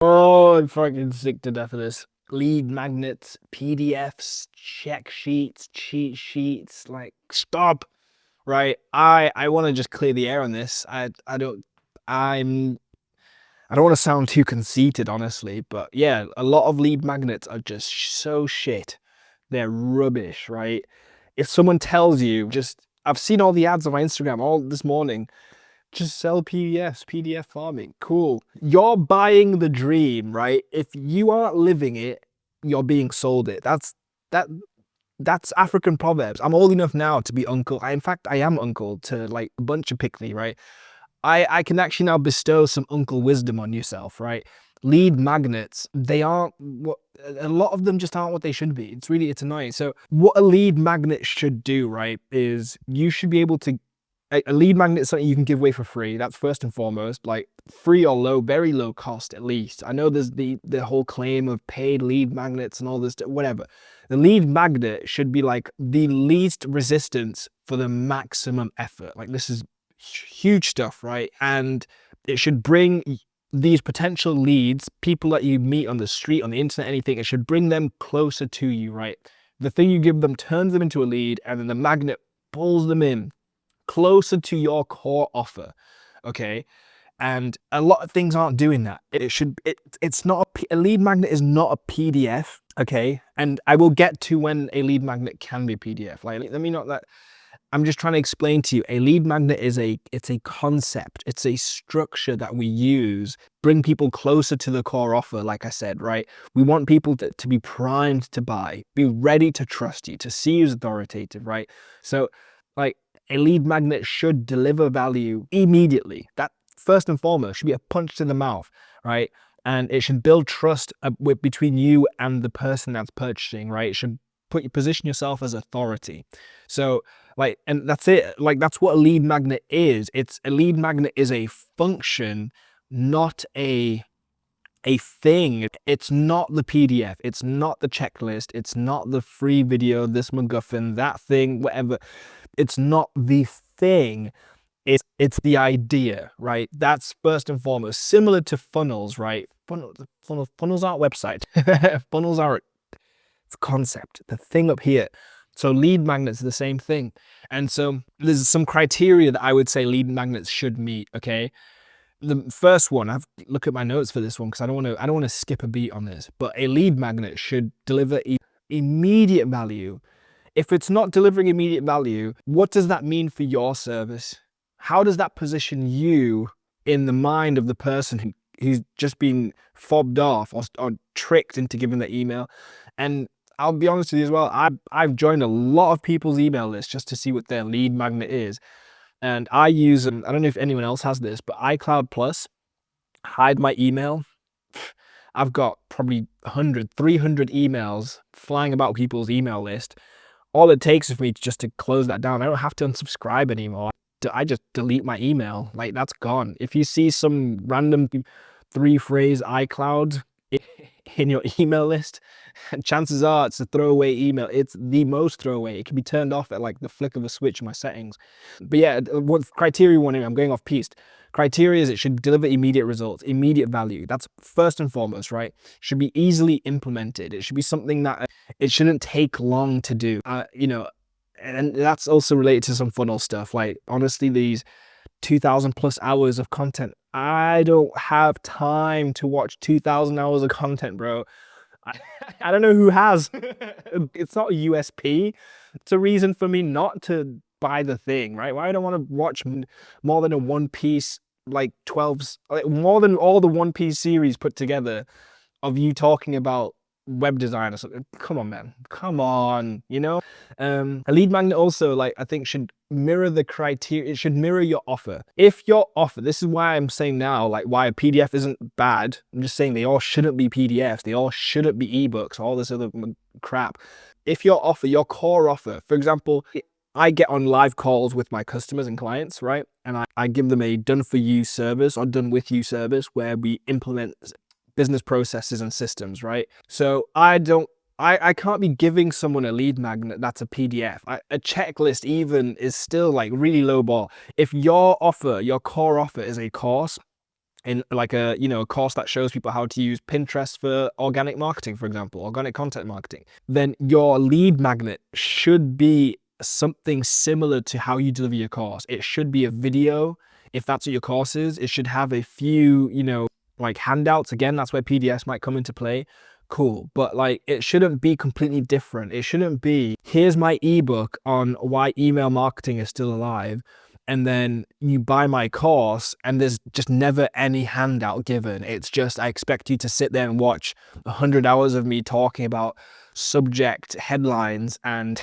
Oh, I'm fucking sick to death of this. Lead magnets, PDFs, check sheets, cheat sheets. Like, stop. Right? I want to just clear the air on this. I'm I don't want to sound too conceited, honestly, but yeah, a lot of lead magnets are just so shit. They're rubbish, right? If someone tells you, just I've seen all the ads on my Instagram all this morning. Just sell PDFs, PDF farming. Cool. You're buying the dream, right? If you aren't living it, you're being sold it. That that's African proverbs. I'm old enough now to be uncle. In fact, I am uncle to like a bunch of pickney, right? I can actually now bestow some uncle wisdom on yourself, right? Lead magnets, they aren't what a lot of them just aren't what they should be. It's annoying. So what a lead magnet should do, right, is you should be able to a lead magnet is something you can give away for free. That's first and foremost, like free or low, very low cost at least. I know there's the whole claim of paid lead magnets and all this, whatever. The lead magnet should be like the least resistance for the maximum effort. Like this is huge stuff, right? And it should bring these potential leads, people that you meet on the street, on the internet, anything, it should bring them closer to you, right? The thing you give them turns them into a lead, and then the magnet pulls them in closer to your core offer, okay? And a lot of things aren't doing that. It's not a lead magnet is not a PDF, okay? And I will get to when a lead magnet can be a PDF. Like, let me not that. I'm just trying to explain to you, a lead magnet is it's a concept. It's a structure that we use, bring people closer to the core offer, like I said, right? We want people to be primed to buy, be ready to trust you, to see you as authoritative, right? So like a lead magnet should deliver value immediately. That first and foremost should be a punch to the mouth, right? And it should build trust between you and the person that's purchasing, right? It should position yourself as authority. So like, and that's it. Like that's what a lead magnet is. A lead magnet is a function, not a thing. It's not the PDF. It's not the checklist. It's not the free video, this MacGuffin, that thing, whatever. It's not the thing. It's the idea, right? That's first and foremost. Similar to funnels, right? Funnels aren't website. Funnels are it's concept, the thing up here. So lead magnets are the same thing. And so there's some criteria that I would say lead magnets should meet, okay? The first one, I've look at my notes for this one because I don't want to skip a beat on this, but a lead magnet should deliver immediate value. If it's not delivering immediate value, what does that mean for your service? How does that position you in the mind of the person who's just been fobbed off or tricked into giving the email? And I'll be honest with you as well, I've joined a lot of people's email lists just to see what their lead magnet is. And I use, I don't know if anyone else has this, but iCloud Plus, hide my email. I've got probably 100, 300 emails flying about people's email list. All it takes is for me just to close that down. I don't have to unsubscribe anymore. I just delete my email. Like that's gone. If you see some random 3-phrase iCloud in your email list, chances are it's a throwaway email. It's the most throwaway. It can be turned off at like the flick of a switch in my settings. But yeah, what criteria one, I'm going off piste. Criteria is it should deliver immediate results, immediate value. That's first and foremost, right? It should be easily implemented. It should be something that it shouldn't take long to do. And that's also related to some funnel stuff. Like honestly, these 2,000 plus hours of content. I don't have time to watch 2,000 hours of content, bro. I don't know who has. It's not a USP. It's a reason for me not to buy the thing, right? Why don't want to watch more than a One Piece, like 12, like more than all the One Piece series put together of you talking about web design or something. Come on, man. Come on, you know? A lead magnet also, like, I think should mirror the criteria. It should mirror your offer. If your offer, this is why I'm saying now, like why a PDF isn't bad. I'm just saying they all shouldn't be PDFs. They all shouldn't be ebooks, all this other crap. If your offer, your core offer, for example, I get on live calls with my customers and clients, right? And I give them a done for you service or done with you service where we implement business processes and systems, right? So I can't be giving someone a lead magnet that's a PDF. A checklist even is still like really low ball. If your offer, your core offer is a course, in like a, you know, a course that shows people how to use Pinterest for organic marketing, for example, organic content marketing, then your lead magnet should be something similar to how you deliver your course. It should be a video. If that's what your course is, it should have a few, you know, like handouts. Again, that's where PDFs might come into play. Cool. But like, it shouldn't be completely different. It shouldn't be, here's my ebook on why email marketing is still alive, and then you buy my course and there's just never any handout given. It's just, I expect you to sit there and watch 100 hours of me talking about subject headlines and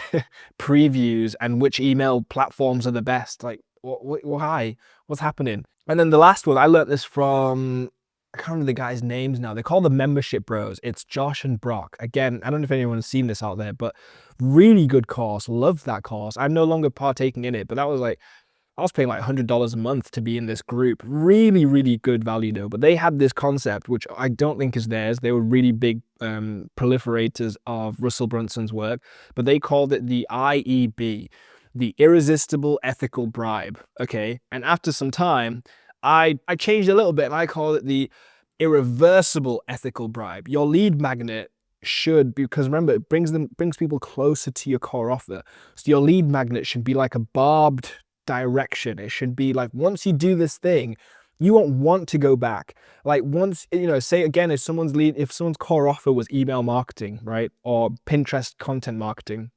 previews and which email platforms are the best. Like, why? What's happening? And then the last one, I learned this from, I can't remember the guys' names now. They're called the Membership Bros. It's Josh and Brock. Again, I don't know if anyone's seen this out there, but really good course. Love that course. I'm no longer partaking in it, but that was like, I was paying like $100 a month to be in this group. Really, really good value though. But they had this concept, which I don't think is theirs. They were really big proliferators of Russell Brunson's work, but they called it the IEB, the Irresistible Ethical Bribe. Okay. And after some time, I changed a little bit and I called it the Irreversible Ethical Bribe. Your lead magnet should, because remember, it brings people closer to your core offer. So your lead magnet should be like a barbed direction. It should be like, once you do this thing, you won't want to go back. Like, once, you know, say again, if someone's core offer was email marketing, right, or Pinterest content marketing,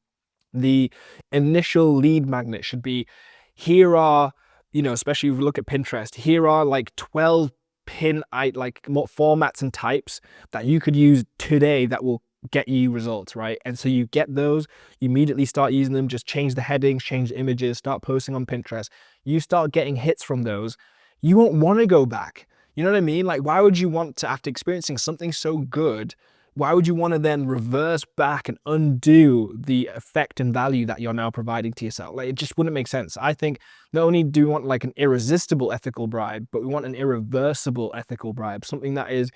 the initial lead magnet should be, here are, you know, especially if you look at Pinterest, here are like 12 formats and types that you could use today that will get you results, right? And so you get those, you immediately start using them, just change the headings, change the images, start posting on Pinterest. You start getting hits from those. You won't want to go back. You know what I mean? Like, why would you want to, after experiencing something so good, why would you want to then reverse back and undo the effect and value that you're now providing to yourself? Like, it just wouldn't make sense. I think not only do we want like an irresistible ethical bribe, but we want an irreversible ethical bribe, something that is,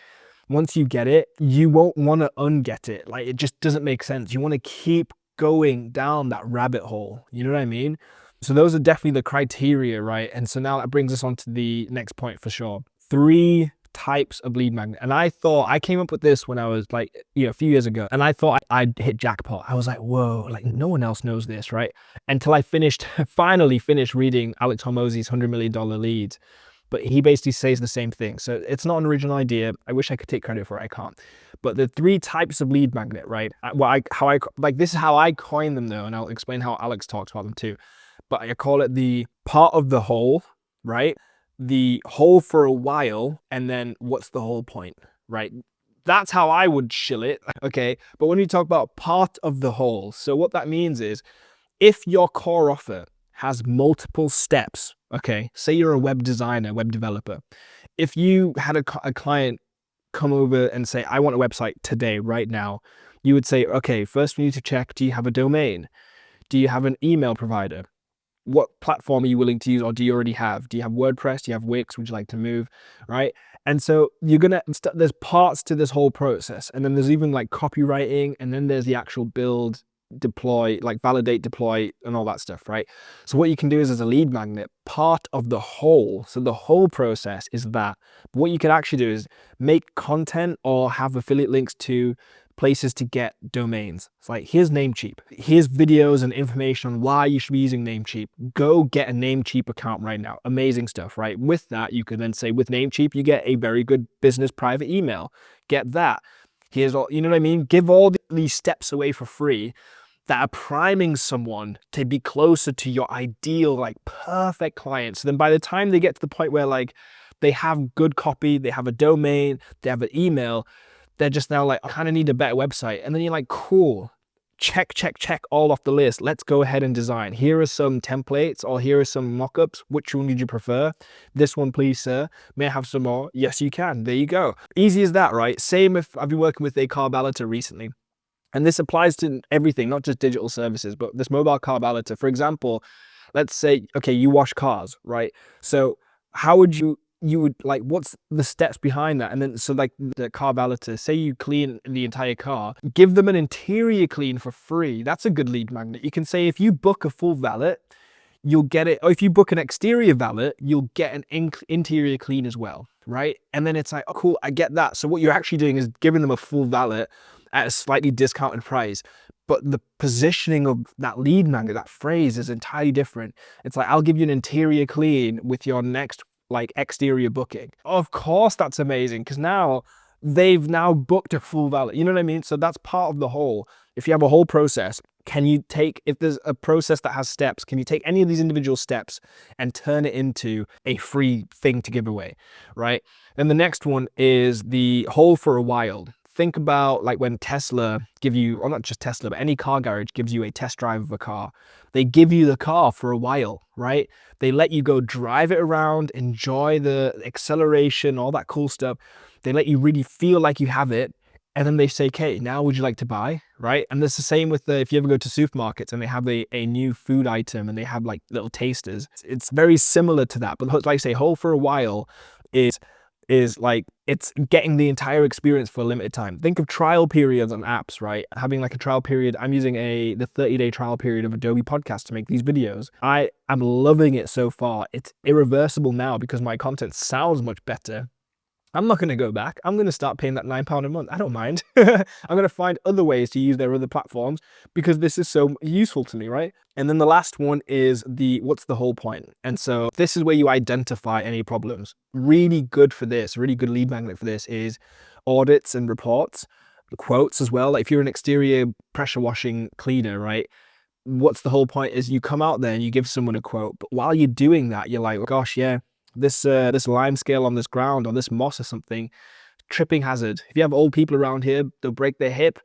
once you get it, you won't want to unget it. Like, it just doesn't make sense. You want to keep going down that rabbit hole. You know what I mean? So those are definitely the criteria, right? And so now that brings us on to the next point for sure. 3 types of lead magnet. And I thought, I came up with this when I was like, you know, a few years ago, and I thought I'd hit jackpot. I was like, whoa, like no one else knows this, right? Until I finally finished reading Alex Hormozi's $100 Million Leads. But he basically says the same thing. So it's not an original idea. I wish I could take credit for it. I can't. But the 3 types of lead magnet, right? This is how I coin them though, and I'll explain how Alex talks about them too. But I call it the part of the whole, right? The whole for a while, and then what's the whole point, right? That's how I would shill it, okay? But when we talk about part of the whole, so what that means is, if your core offer has multiple steps, okay? Say you're a web designer, web developer. If you had a client come over and say, I want a website today, right now, you would say, okay, first we need to check, do you have a domain? Do you have an email provider? What platform are you willing to use, or do you already have? Do you have WordPress? Do you have Wix? Would you like to move? Right? And so you're gonna, there's parts to this whole process, and then there's even like copywriting, and then there's the actual build, deploy, like validate, deploy, and all that stuff, right? So what you can do is, as a lead magnet, part of the whole, so the whole process is that. But what you can actually do is make content or have affiliate links to places to get domains. It's like, here's Namecheap. Here's videos and information on why you should be using Namecheap. Go get a Namecheap account right now. Amazing stuff, right? With that, you can then say, with Namecheap, you get a very good business private email. Get that. Here's all, you know what I mean? Give all these steps away for free that are priming someone to be closer to your ideal, like perfect client. So then by the time they get to the point where like they have good copy, they have a domain, they have an email, they're just now like, I kind of need a better website. And then you're like, cool, check all off the list. Let's go ahead and design. Here are some templates, or here are some mock-ups. Which one did you prefer? This one, please, sir. May I have some more? Yes, you can. There you go. Easy as that, right? Same if I've been working with a car valeter recently. And this applies to everything, not just digital services, but this mobile car valeter. For example, let's say, okay, you wash cars, right? So how would you would like, what's the steps behind that? And then, so like the car valeter, say you clean the entire car, give them an interior clean for free. That's a good lead magnet. You can say, if you book a full valet, you'll get it. Or if you book an exterior valet, you'll get an interior clean as well. right? And then it's like, oh, cool, I get that. So what you're actually doing is giving them a full valet at a slightly discounted price. But the positioning of that lead magnet, that phrase, is entirely different. It's like, I'll give you an interior clean with your next like exterior booking. Of course, that's amazing, because now they've now booked a full valet. You know what I mean? So that's part of the whole. If you have a whole process, can you take, if there's a process that has steps, can you take any of these individual steps and turn it into a free thing to give away, right? And the next one is the hold for a while. Think about like when Tesla give you, or not just Tesla, but any car garage gives you a test drive of a car. They give you the car for a while, right? They let you go drive it around, enjoy the acceleration, all that cool stuff. They let you really feel like you have it. And then they say, okay, now would you like to buy, right? And it's the same with if you ever go to supermarkets and they have a new food item and they have like little tasters. It's very similar to that. But like I say, hold for a while is like, it's getting the entire experience for a limited time. Think of trial periods on apps, right? Having like a trial period. I'm using the 30-day trial period of Adobe Podcast to make these videos. I am loving it so far. It's irreversible now because my content sounds much better. I'm not going to go back. I'm going to start paying that £9 a month. I don't mind. I'm going to find other ways to use their other platforms because this is so useful to me, right? And then the last one is what's the whole point? And so this is where you identify any problems. Really good for this, really good lead magnet for this is audits and reports, quotes as well. Like if you're an exterior pressure washing cleaner, right? What's the whole point is you come out there and you give someone a quote. But while you're doing that, you're like, gosh, yeah, this lime scale on this ground or this moss or something, tripping hazard. If you have old people around here, they'll break their hip,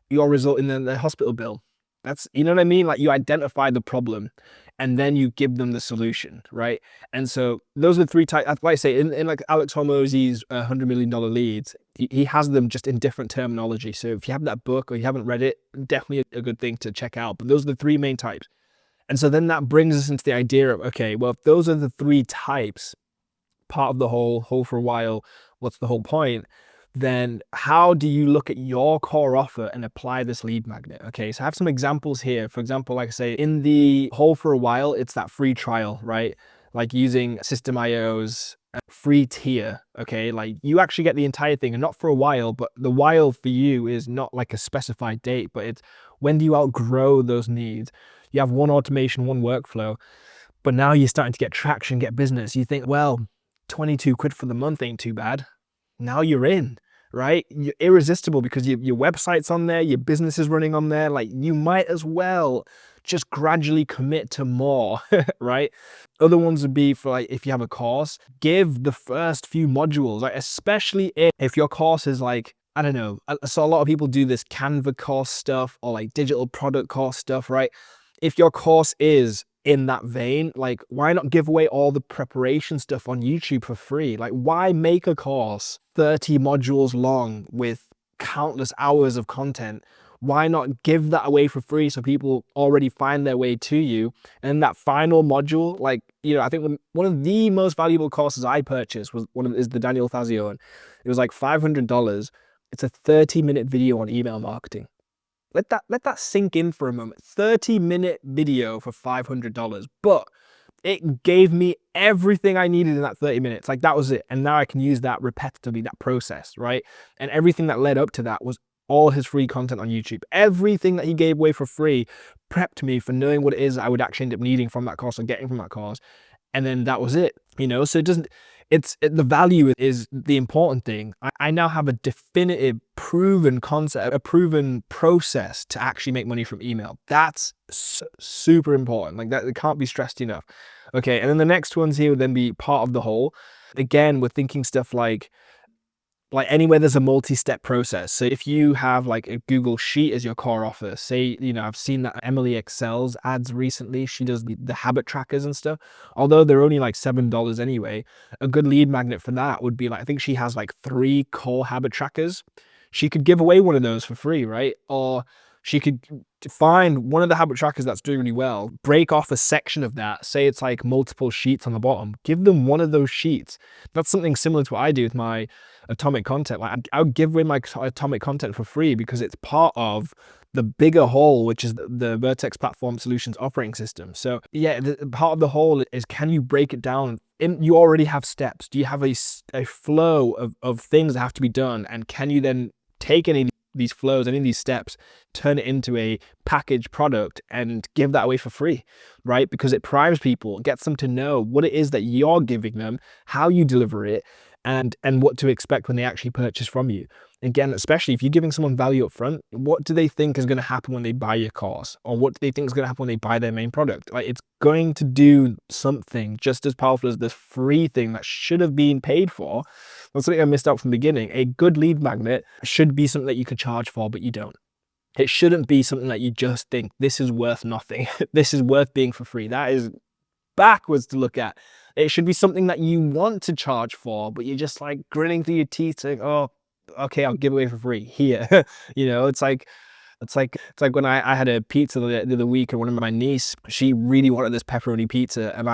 you'll result in the hospital bill. That's, you know what I mean? Like you identify the problem and then you give them the solution, right? And so those are the three types. Like I say, in like Alex Hormozi's $100 million leads, he has them just in different terminology. So if you have that book or you haven't read it, definitely a good thing to check out. But those are the three main types. And so then that brings us into the idea of, okay, well, if those are the three types, part of the whole hold for a while, what's the whole point? Then how do you look at your core offer and apply this lead magnet? Okay, so I have some examples here. For example, like I say, in the hold for a while, it's that free trial, right? Like using System.io's free tier, okay? Like you actually get the entire thing, and not for a while, but the while for you is not like a specified date, but it's when do you outgrow those needs? You have one automation, one workflow, but now you're starting to get traction, get business. You think, well, 22 quid for the month ain't too bad. Now you're in, right? You're irresistible because your website's on there, your business is running on there. Like you might as well just gradually commit to more, right? Other ones would be for like, if you have a course, give the first few modules, like especially if your course is like, I don't know. So a lot of people do this Canva course stuff or like digital product course stuff, right? If your course is in that vein, like why not give away all the preparation stuff on YouTube for free? Like why make a course 30 modules long with countless hours of content? Why not give that away for free so people already find their way to you? And that final module, like, you know, I think one of the most valuable courses I purchased is the Daniel Fazio one. It was like $500. It's a 30-minute video on email marketing. Let that sink in for a moment. 30-minute video for $500, but it gave me everything I needed in that 30 minutes. Like that was it. And now I can use that repetitively, that process, right? And everything that led up to that was all his free content on YouTube. Everything that he gave away for free prepped me for knowing what it is I would actually end up needing from that course or getting from that course. And then that was it, you know? So the value is the important thing. I now have a definitive, proven concept, a proven process to actually make money from email. That's super important. Like that, it can't be stressed enough. Okay, and then the next ones here would then be part of the whole. Again, we're thinking stuff like anywhere there's a multi-step process. So if you have like a Google Sheet as your core offer, say, you know, I've seen that Emily Excel's ads recently, she does the habit trackers and stuff. Although they're only like $7 anyway, a good lead magnet for that would be like, I think she has like 3 core habit trackers. She could give away one of those for free, right? Or she could find one of the habit trackers that's doing really well, break off a section of that, say it's like multiple sheets on the bottom, give them one of those sheets. That's something similar to what I do with my atomic content. Like I would give away my atomic content for free because it's part of the bigger whole, which is the Vertex Platform Solutions operating system. So yeah, part of the whole is, can you break it down? You already have steps. Do you have a flow of things that have to be done? And can you then take any of these flows, any of these steps, turn it into a packaged product and give that away for free, right? Because it primes people, gets them to know what it is that you're giving them, how you deliver it, and what to expect when they actually purchase from you. Again, especially if you're giving someone value up front, what do they think is going to happen when they buy your course? Or what do they think is going to happen when they buy their main product? Like, it's going to do something just as powerful as this free thing that should have been paid for. That's something I missed out from the beginning. A good lead magnet should be something that you could charge for, but you don't. It shouldn't be something that you just think, this is worth nothing. This is worth being for free. That is backwards to look at. It should be something that you want to charge for, but you're just like grinning through your teeth saying, oh, okay, I'll give away for free here. You know, it's like when I had a pizza the other week, and one of my niece, she really wanted this pepperoni pizza, and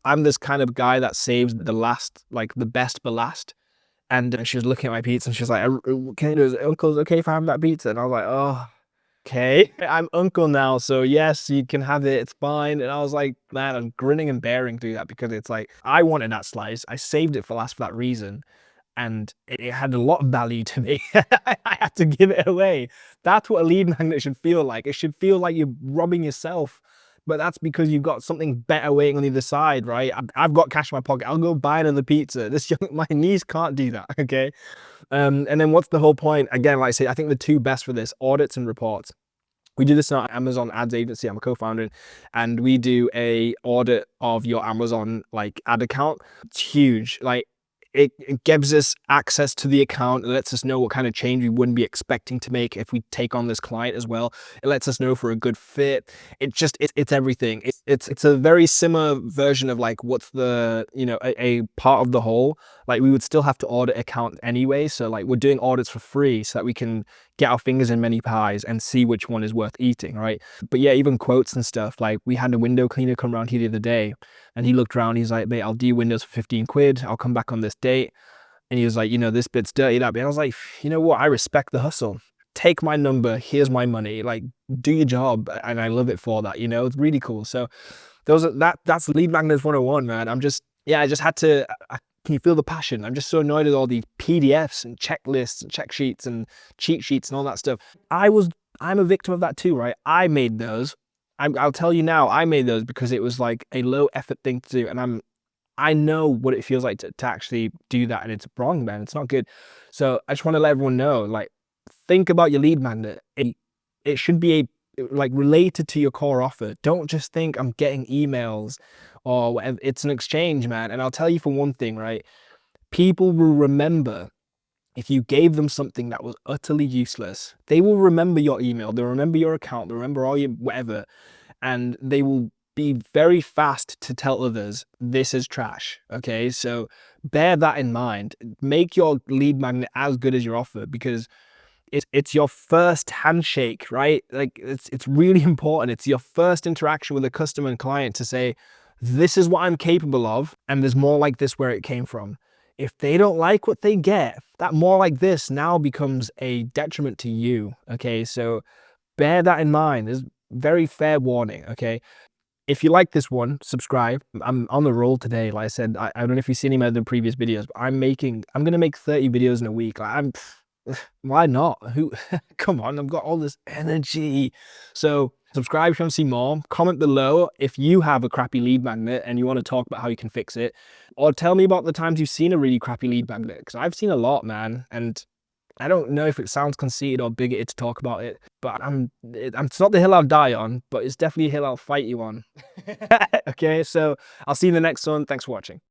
I'm this kind of guy that saves the last, like the best for last. And she was looking at my pizza and she was like, Uncle's okay if I have that pizza? And I was like, oh, okay, I'm uncle now, so yes, you can have it, it's fine. And I was like, man, I'm grinning and bearing through that, because it's like, I wanted that slice, I saved it for last for that reason, and it had a lot of value to me. I had to give it away. That's what a lead magnet should feel like. It should feel like you're robbing yourself, but that's because you've got something better waiting on the other side, right? I've got cash in my pocket, I'll go buy another pizza. My niece can't do that, okay? And then what's the whole point? Again, like I say, I think the two best for this, audits and reports. We do this in our Amazon ads agency. I'm a co-founder, and we do a audit of your Amazon like ad account. It's huge. Like, it gives us access to the account. It lets us know what kind of change we wouldn't be expecting to make if we take on this client as well. It lets us know for a good fit. It's everything. It's a very similar version of like, what's the, you know, a part of the whole. Like, we would still have to audit account anyway. So like, we're doing audits for free so that we can get our fingers in many pies and see which one is worth eating, right? But yeah, even quotes and stuff. Like, we had a window cleaner come around here the other day, and he looked around, he's like, mate, I'll do your windows for 15 quid. I'll come back on this date. And he was like, you know, this bit's dirty, that bit. I was like, you know what? I respect the hustle. Take my number. Here's my money. Like, do your job. And I love it for that. You know, it's really cool. So that's lead magnets 101, man. I just had to, can you feel the passion? I'm just so annoyed with all these PDFs and checklists and check sheets and cheat sheets and all that stuff. I'm a victim of that too, right? I made those. I'll tell you now, I made those because it was like a low effort thing to do. And I know what it feels like to actually do that. And it's wrong, man. It's not good. So I just want to let everyone know, like, think about your lead magnet. It should be like related to your core offer. Don't just think I'm getting emails or whatever. It's an exchange, man. And I'll tell you for one thing, right? People will remember if you gave them something that was utterly useless. They will remember your email. They'll remember your account. They'll remember all your whatever. And they will be very fast to tell others, this is trash. Okay, so bear that in mind. Make your lead magnet as good as your offer, because it's your first handshake, right? Like, it's really important. It's your first interaction with a customer and client to say, this is what I'm capable of, and there's more like this where it came from. If they don't like what they get, that more like this now becomes a detriment to you. Okay, so bear that in mind. There's very fair warning. Okay, if you like this one, subscribe. I'm on the roll today. Like I said, I don't know if you've seen any of the previous videos, but I'm gonna make 30 videos in a week. Like, why not? Come on, I've got all this energy. So subscribe if you want to see more. Comment below if you have a crappy lead magnet and you want to talk about how you can fix it, or tell me about the times you've seen a really crappy lead magnet, because I've seen a lot, man. And I don't know if it sounds conceited or bigoted to talk about it, but it's not the hill I'll die on, but it's definitely a hill I'll fight you on. Okay, so I'll see you in the next one. Thanks for watching.